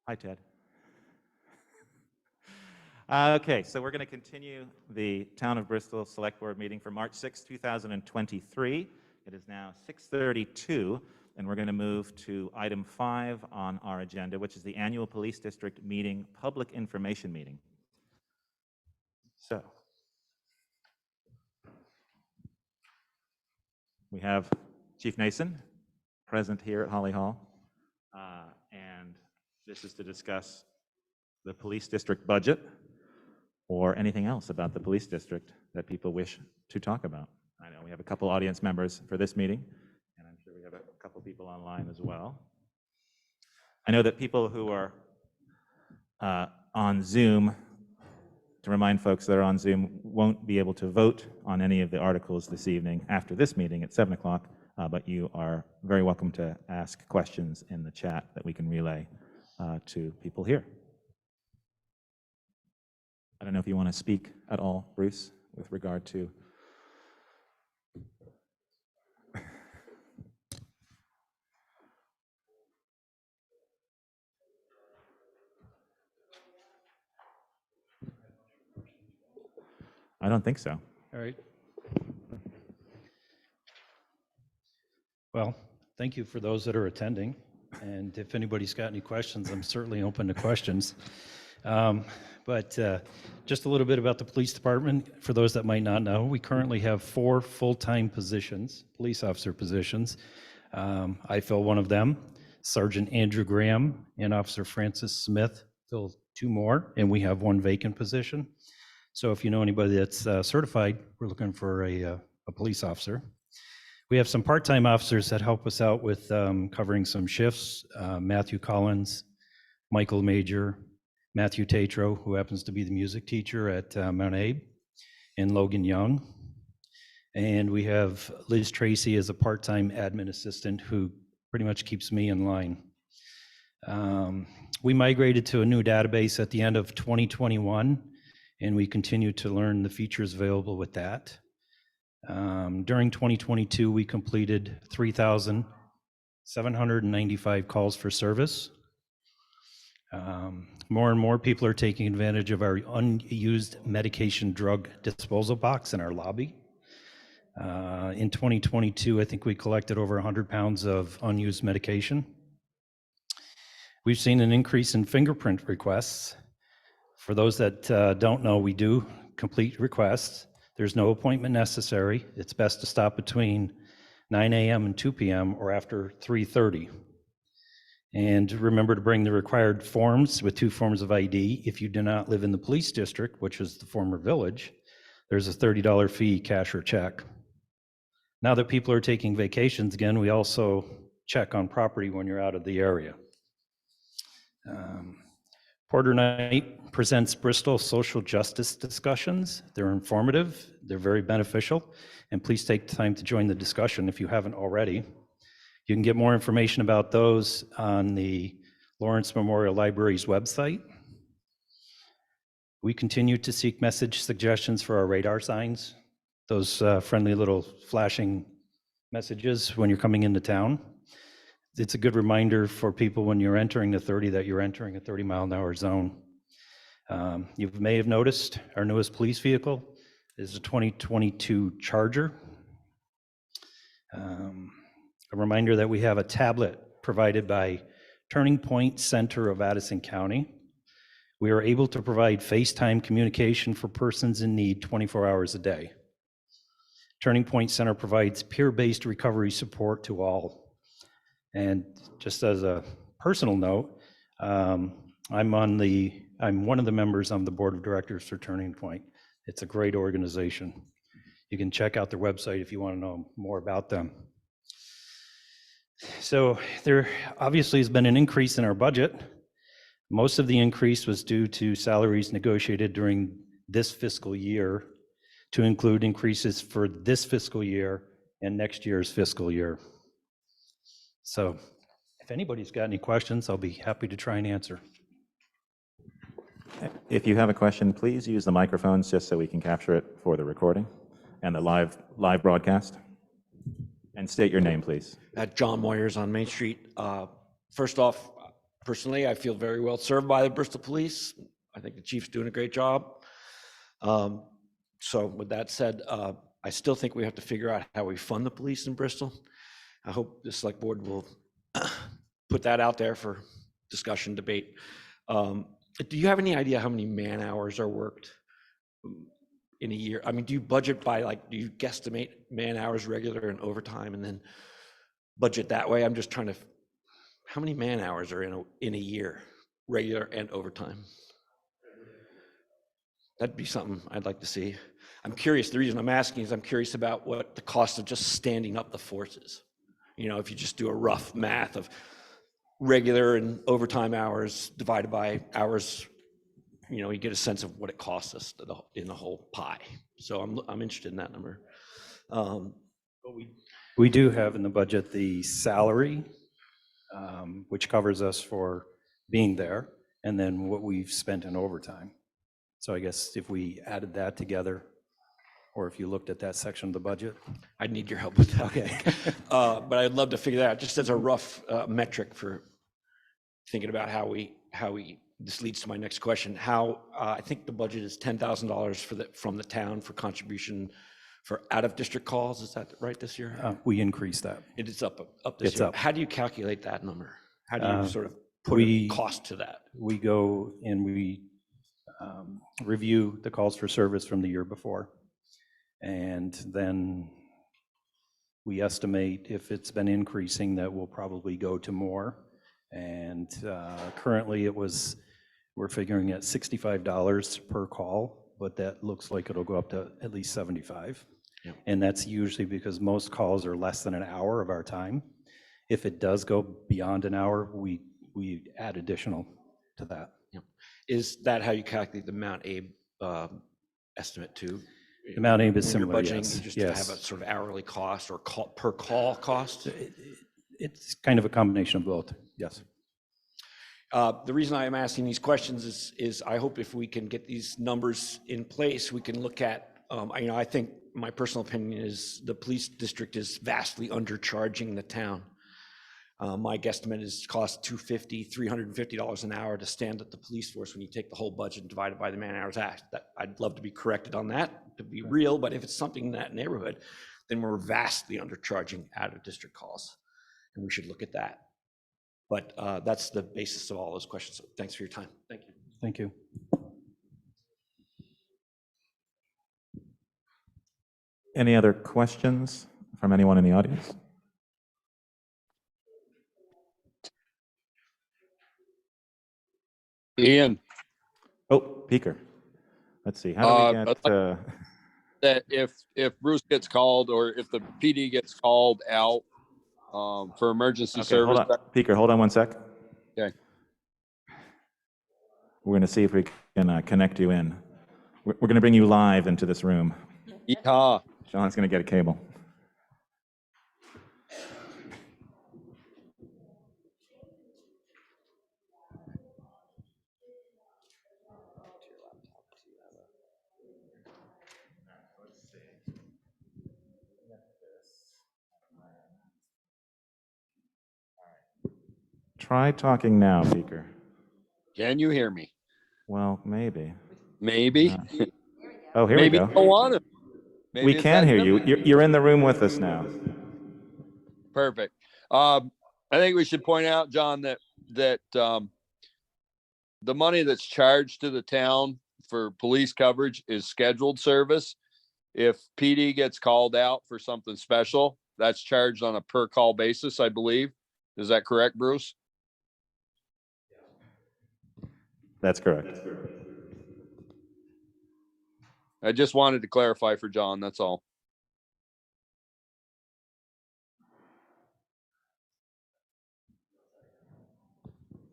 Hi, Ted. Okay, so we're going to continue the Town of Bristol Select Board meeting for March 6, 2023. It is now 6:32, and we're going to move to item 5 on our agenda, which is the annual Police District meeting, public information meeting. So, we have Chief Nason present here at Holly Hall, and this is to discuss the police district budget or anything else about the police district that people wish to talk about. I know we have a couple audience members for this meeting, and I'm sure we have a couple people online as well. I know that people who are on Zoom, to remind folks that are on Zoom, won't be able to vote on any of the articles this evening after this meeting at 7 o'clock, but you are very welcome to ask questions in the chat that we can relay to people here. I don't know if you want to speak at all, Bruce, with regard to... I don't think so. All right. Well, thank you for those that are attending. And if anybody's got any questions, I'm certainly open to questions. But just a little bit about the police department. For those that might not know, we currently have 4 full-time positions, police officer positions. I fill one of them. Sergeant Andrew Graham and Officer Francis Smith fill 2 more, and we have 1 vacant position. So if you know anybody that's certified, we're looking for a police officer. We have some part-time officers that help us out with covering some shifts. Matthew Collins, Michael Major, Matthew Tatro, who happens to be the music teacher at Mount Abe, and Logan Young. And we have Liz Tracy as a part-time admin assistant who pretty much keeps me in line. We migrated to a new database at the end of 2021, and we continue to learn the features available with that. During 2022, we completed 3,795 calls for service. More and more people are taking advantage of our unused medication drug disposal box in our lobby. In 2022, I think we collected over 100 pounds of unused medication. We've seen an increase in fingerprint requests. For those that don't know, we do complete requests. There's no appointment necessary. It's best to stop between 9 a.m. and 2 p.m. or after 3:30. And remember to bring the required forms with 2 forms of ID. If you do not live in the police district, which is the former village, there's a $30 fee, cash or check. Now that people are taking vacations again, we also check on property when you're out of the area. Porter Night presents Bristol social justice discussions. They're informative, they're very beneficial, and please take time to join the discussion if you haven't already. You can get more information about those on the Lawrence Memorial Library's website. We continue to seek message suggestions for our radar signs, those friendly little flashing messages when you're coming into town. It's a good reminder for people when you're entering the 30 that you're entering a 30-mile-an-hour zone. You may have noticed our newest police vehicle is a 2022 Charger. A reminder that we have a tablet provided by Turning Point Center of Addison County. We are able to provide FaceTime communication for persons in need 24 hours a day. Turning Point Center provides peer-based recovery support to all. And just as a personal note, I'm one of the members on the board of directors for Turning Point. It's a great organization. You can check out their website if you want to know more about them. So there obviously has been an increase in our budget. Most of the increase was due to salaries negotiated during this fiscal year to include increases for this fiscal year and next year's fiscal year. So if anybody's got any questions, I'll be happy to try and answer. If you have a question, please use the microphones just so we can capture it for the recording and the live broadcast. And state your name, please. John Moyers on Main Street. First off, personally, I feel very well served by the Bristol Police. I think the chief's doing a great job. So with that said, I still think we have to figure out how we fund the police in Bristol. I hope the select board will put that out there for discussion, debate. Do you have any idea how many man hours are worked in a year? I mean, do you budget by, like, do you guesstimate man hours regular and overtime and then budget that way? I'm just trying to, how many man hours are in a year, regular and overtime? That'd be something I'd like to see. I'm curious, the reason I'm asking is I'm curious about what the cost of just standing up the forces. You know, if you just do a rough math of regular and overtime hours divided by hours, you know, you get a sense of what it costs us in the whole pie. So I'm interested in that number. But we do have in the budget the salary, which covers us for being there, and then what we've spent in overtime. So I guess if we added that together, or if you looked at that section of the budget. I'd need your help with that. Okay. But I'd love to figure that out, just as a rough metric for thinking about how we, this leads to my next question. How, I think the budget is $10,000 from the town for contribution for out-of-district calls. Is that right this year? We increased that. It is up this It's year. up. How do you calculate that number? How do you sort of put a we- cost to that? We go and we review the calls for service from the year before. And then we estimate if it's been increasing that we'll probably go to more. And currently we're figuring at $65 per call, but that looks like it'll go up to at least 75. Yep. And that's usually because most calls are less than an hour of our time. If it does go beyond an hour, we add additional to that. Yep. Is that how you calculate the Mount Abe estimate too? The Mount Abe is When you're similar, budgeting, yes. you just Yes. have a sort of hourly cost or per call cost? It's kind of a combination of both, yes. The reason I am asking these questions is I hope if we can get these numbers in place, we can look at, I think my personal opinion is the police district is vastly undercharging the town. My guesstimate is cost $350 an hour to stand at the police force when you take the whole budget and divide it by the man hours act. I'd love to be corrected on that, to be real, but if it's something in that neighborhood, then we're vastly undercharging out of district calls. And we should look at that. But that's the basis of all those questions. So thanks for your time. Thank you. Thank you. Any other questions from anyone in the audience? Ian, Oh, Peeker. Let's see, how do we I'd get, that if Bruce gets called or if the PD gets called out for emergency okay, hold service. on, Peeker, hold on one sec. Okay. We're gonna see if we can connect you in. We're gonna bring you live into this room. Yeehaw. Sean's gonna get a cable. Try talking now, Peeker. Can you hear me? Well, maybe. Maybe. Oh, here we Maybe go. don't want to. Maybe We it's can that hear you. simple. You're in the room with us now. Perfect. I think we should point out, John, that the money that's charged to the town for police coverage is scheduled service. If PD gets called out for something special, that's charged on a per call basis, I believe. Is that correct, Bruce? That's correct. I just wanted to clarify for John, that's all.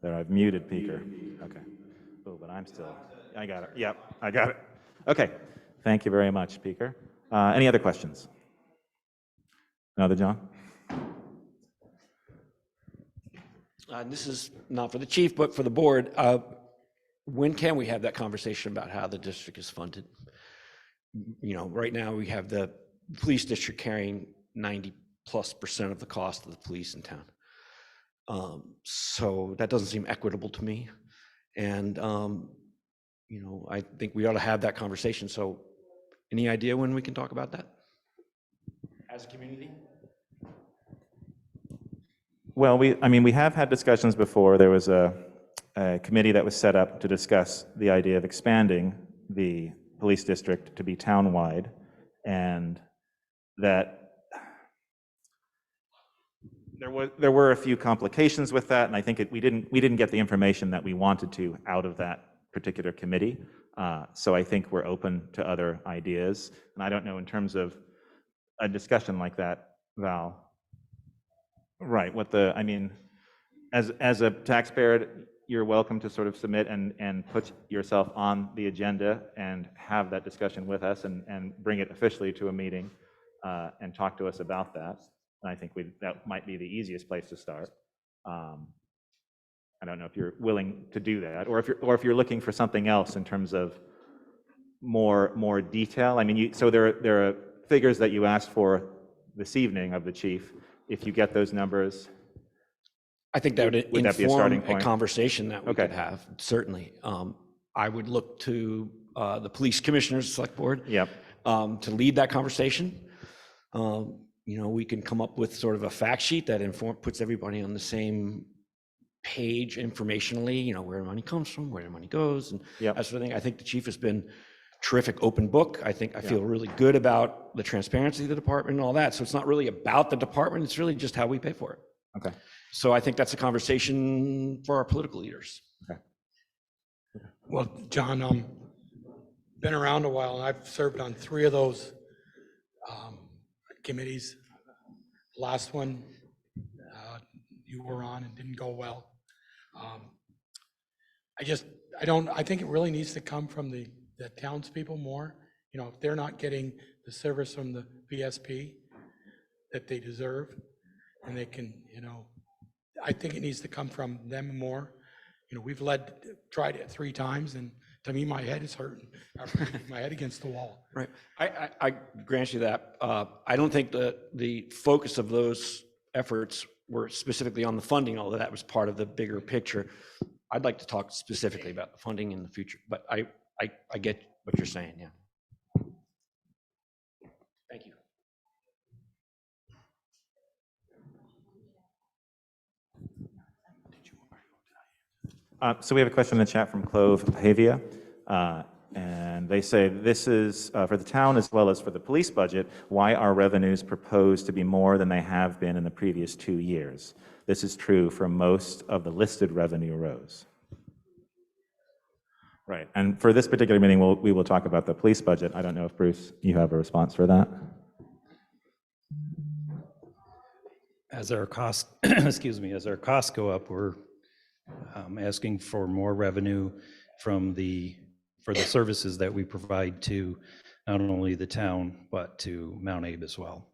There, I've muted Peeker. Okay. Oh, but I'm still, I got it. Yep, I got it. Okay. Thank you very much, Peeker. Any other questions? Another, John? And this is not for the chief, but for the board. When can we have that conversation about how the district is funded? You know, right now we have the police district carrying 90+% of the cost of the police in town. So that doesn't seem equitable to me. And, I think we ought to have that conversation. So any idea when we can talk about that as a community? Well, we have had discussions before. There was a committee that was set up to discuss the idea of expanding the police district to be townwide, and that there were a few complications with that, and I think we didn't get the information that we wanted to out of that particular committee. So I think we're open to other ideas, and I don't know in terms of a discussion like that, Val. Right, as a taxpayer, you're welcome to sort of submit and put yourself on the agenda and have that discussion with us and bring it officially to a meeting and talk to us about that. And I think that might be the easiest place to start. I don't know if you're willing to do that, or if you're looking for something else in terms of more detail. So there are figures that you asked for this evening of the chief. If you get those numbers, I think that would that be a starting inform a point? conversation that we Okay. could have, certainly. I would look to the police commissioners, select board, Yep. to lead that conversation. We can come up with sort of a fact sheet that puts everybody on the same page informationally, where the money comes from, where the money goes, and Yep. that sort of thing. I think the chief has been terrific open book. I feel really good about the transparency of the department and all that. So it's not really about the department. It's really just how we pay for it. Okay. So I think that's a conversation for our political leaders. Well, John, been around a while, and I've served on 3 of those committees. Last one you were on and didn't go well. I think it really needs to come from the townspeople more. If they're not getting the service from the VSP that they deserve, and they can, I think it needs to come from them more. We've tried it 3 times, and to me, my head is hurting. I'm banging my head against the wall. Right. I grant you that. I don't think the focus of those efforts were specifically on the funding, although that was part of the bigger picture. I'd like to talk specifically about the funding in the future, but I get what you're saying, yeah. Thank you. So we have a question in the chat from Clove Havia, and they say, this is for the town as well as for the police budget, why are revenues proposed to be more than they have been in the previous 2 years? This is true for most of the listed revenue rows. Right, and for this particular meeting, we will talk about the police budget. I don't know if, Bruce, you have a response for that? As our costs, as our costs go up, we're asking for more revenue for the services that we provide to not only the town, but to Mount Abe as well.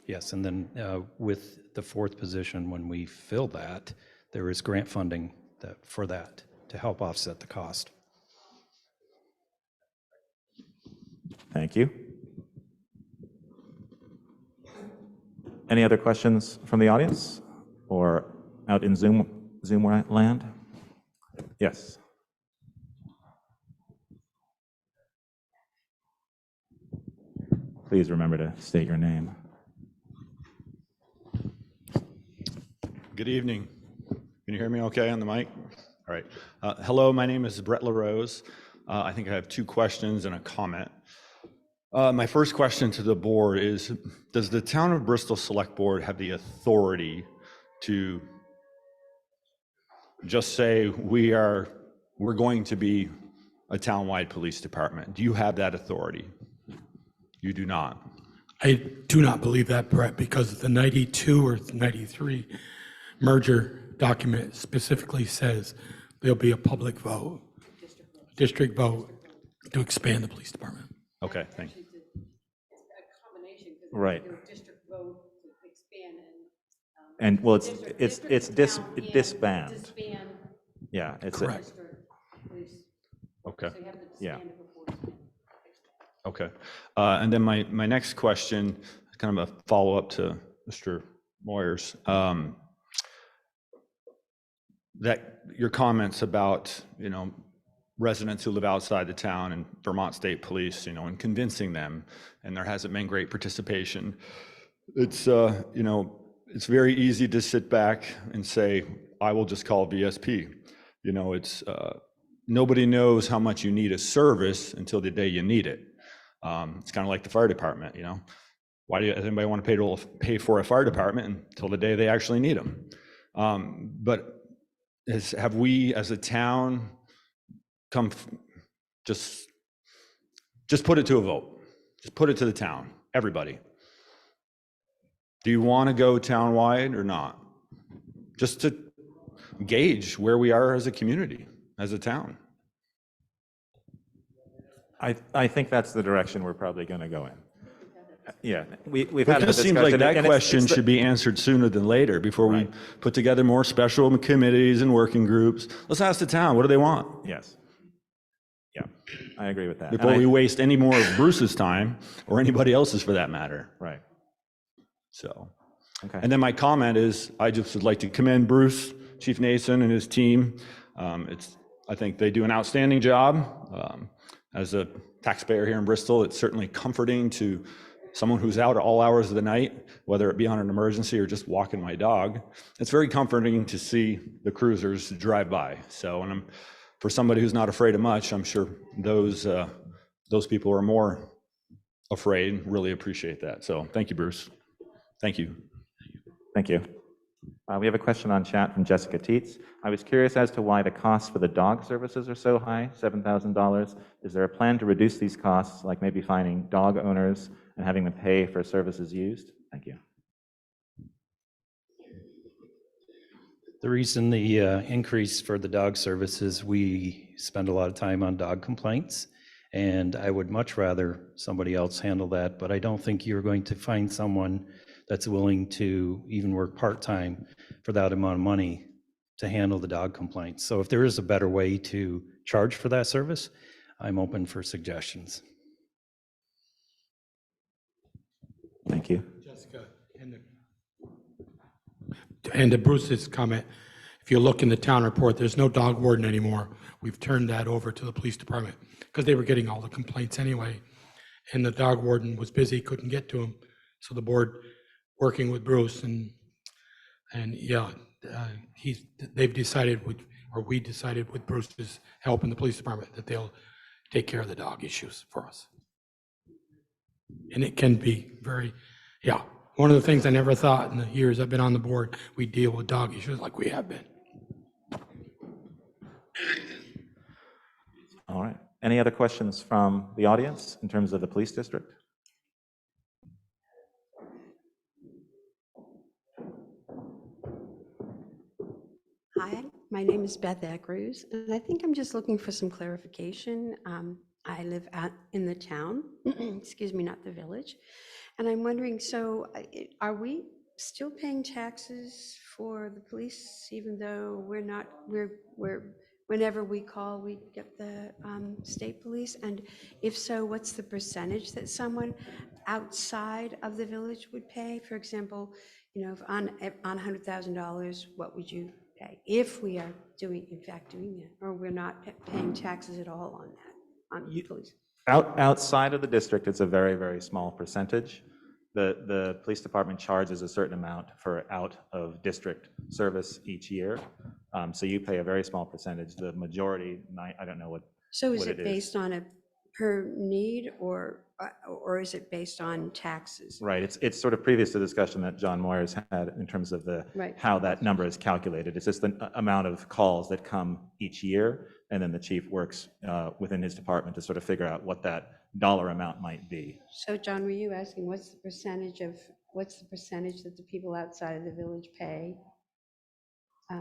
Yes, and then with the 4th position, when we fill that, there is grant funding for that to help offset the cost. Thank you. Any other questions from the audience or out in Zoom land? Yes. Please remember to state your name. Good evening. Can you hear me okay on the mic? All right. Hello, my name is Brett LaRose. I think I have 2 questions and a comment. My first question to the board is, does the Town of Bristol Select Board have the authority to just say we're going to be a townwide police department? Do you have that authority? You do not. I do not believe that, Brett, because the 92 or 93 merger document specifically says there'll be a public vote, district vote, to expand the police department. Okay, thank you. It's a combination. Right. District vote to expand And well, it's town and disband. disband Yeah, it's Correct. district police. Okay. So you have to Yeah. disband it before disband. Okay. And then my next question, kind of a follow-up to Mr. Moyer's, that your comments about, residents who live outside the town and Vermont State Police, and convincing them, and there hasn't been great participation. It's, it's very easy to sit back and say, I will just call VSP. It's, nobody knows how much you need a service until the day you need it. It's kind of like the fire department, Why does anybody want to pay for a fire department until the day they actually need them? But have we as a town just put it to a vote? Just put it to the town, everybody. Do you want to go townwide or not? Just to gauge where we are as a community, as a town. I think that's the direction we're probably going to go in. Yeah, we've It had the just seems discussion. like that and question should be answered sooner than later before we Right. put together more special committees and working groups. Let's ask the town, what do they want? Yes. Yeah, I agree with that. Before And we waste any more of Bruce's time or anybody else's for that matter. Right, So, okay. and then my comment is, I just would like to commend Bruce, Chief Nason and his team. I think they do an outstanding job. As a taxpayer here in Bristol, it's certainly comforting to someone who's out at all hours of the night, whether it be on an emergency or just walking my dog. It's very comforting to see the cruisers drive by. So, and for somebody who's not afraid of much, I'm sure those people are more afraid. Really appreciate that. So thank you, Bruce. Thank you. Thank you. We have a question on chat from Jessica Teets. I was curious as to why the costs for the dog services are so high, $7,000. Is there a plan to reduce these costs, like maybe finding dog owners and having them pay for services used? Thank you. The reason the increase for the dog services, we spend a lot of time on dog complaints, and I would much rather somebody else handle that, but I don't think you're going to find someone that's willing to even work part-time for that amount of money to handle the dog complaints. So if there is a better way to charge for that service, I'm open for suggestions. Thank you. Jessica, and to Bruce's comment, if you look in the town report, there's no dog warden anymore. We've turned that over to the police department because they were getting all the complaints anyway. And the dog warden was busy, couldn't get to him. So the board, working with Bruce and yeah, they've decided we decided with Bruce's help in the police department that they'll take care of the dog issues for us. And it can be very, yeah. One of the things I never thought in the years I've been on the board, we deal with dog issues like we have been. All right. Any other questions from the audience in terms of the police district? Hi, my name is Beth Eckrews, and I think I'm just looking for some clarification. I live out in the town, excuse me, not the village. And I'm wondering, so are we still paying taxes for the police, even though we're not, whenever we call, we get the state police? And if so, what's the percentage that someone outside of the village would pay? For example, if on $100,000, what would you pay if we are in fact doing that, or we're not paying taxes at all on that, on police? Outside of the district, it's a very, very small percentage. The police department charges a certain amount for out-of-district service each year. So you pay a very small percentage. The majority, I don't know what. So is what it it is. based on a per need, or is it based on taxes? Right. It's sort of previous to the discussion that John Moyers had in terms of Right. how that number is calculated. It's just the amount of calls that come each year, and then the chief works within his department to sort of figure out what that dollar amount might be. So John, were you asking what's the percentage that the people outside of the village pay? I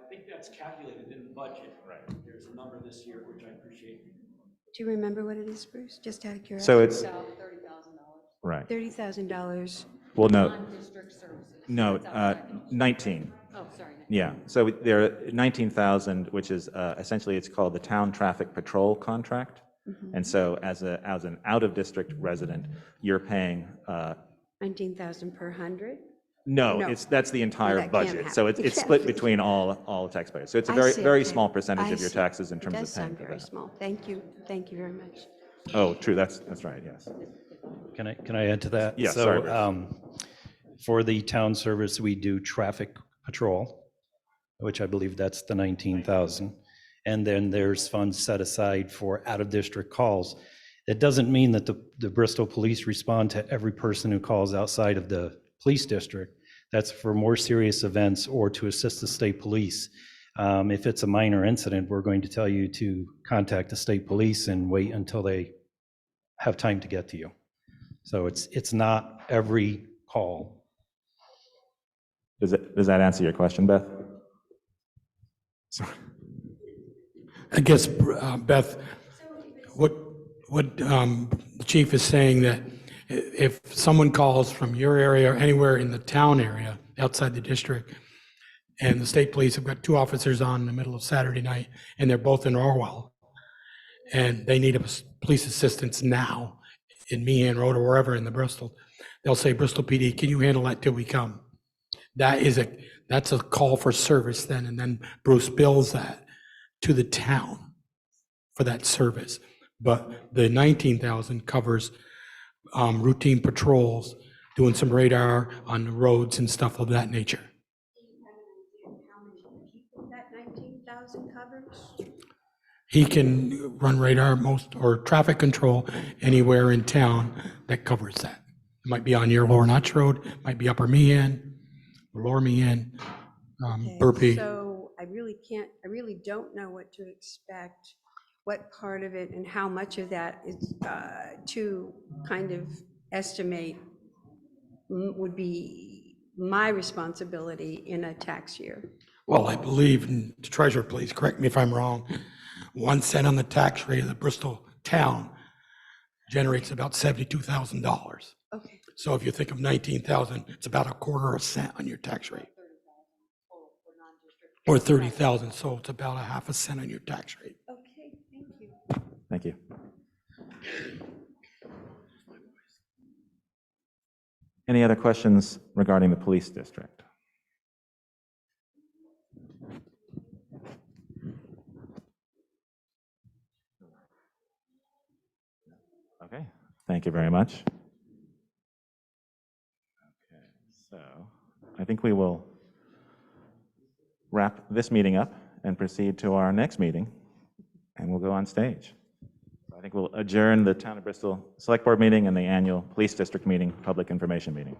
think that's calculated in the budget. Right. There's a number this year, which I appreciate. Do you remember what it is, Bruce? Just out of curiosity. So it's, $30,000. right. $30,000. Well, no, Non-district services. no, That's outside. 19. Oh, sorry. Yeah, so there are 19,000, which is essentially, it's called the Town Traffic Patrol Contract. And so as an out-of-district resident, you're paying, 19,000 per 100? no, No. that's the entire that can't budget. So happen. it's Yeah. split between all taxpayers. So it's a I very, see, very okay. small percentage I of your see. taxes in It terms does of paying sound for very that. small. Thank you very much. Oh, true, that's right, yes. Can I add to that? Yeah, sorry, Bruce. So, for the town service, we do traffic patrol, which I believe that's the 19,000. And then there's funds set aside for out-of-district calls. It doesn't mean that the Bristol Police respond to every person who calls outside of the police district. That's for more serious events or to assist the state police. If it's a minor incident, we're going to tell you to contact the state police and wait until they have time to get to you. So it's not every call. Does that answer your question, Beth? Sorry. I guess, Beth, what the chief is saying that if someone calls from your area or anywhere in the town area outside the district, and the state police have got 2 officers on in the middle of Saturday night, and they're both in Orwell, and they need police assistance now in Meehan Road or wherever in the Bristol, they'll say, Bristol PD, can you handle that till we come? That's a call for service then, and then Bruce bills that to the town for that service. But the 19,000 covers routine patrols, doing some radar on the roads and stuff of that nature. How many people that 19,000 covers? He can run radar or traffic control anywhere in town that covers that. It might be on your Lower Notch Road, might be Upper Meehan, Lower Meehan, Okay, Burpee. So I really don't know what to expect, what part of it and how much of that is to kind of estimate would be my responsibility in a tax year. Well, I believe, and the treasurer, please correct me if I'm wrong, 1 cent on the tax rate of the Bristol town generates about $72,000. Okay. So if you think of 19,000, it's about a quarter of a cent on your tax rate. Or 30,000, so it's about a half a cent on your tax rate. Okay, thank you. Thank you. Any other questions regarding the police district? Okay, thank you very much. Okay, so I think we will wrap this meeting up and proceed to our next meeting, and we'll go on stage. I think we'll adjourn the Town of Bristol Select Board meeting and the annual Police District meeting, public information meeting.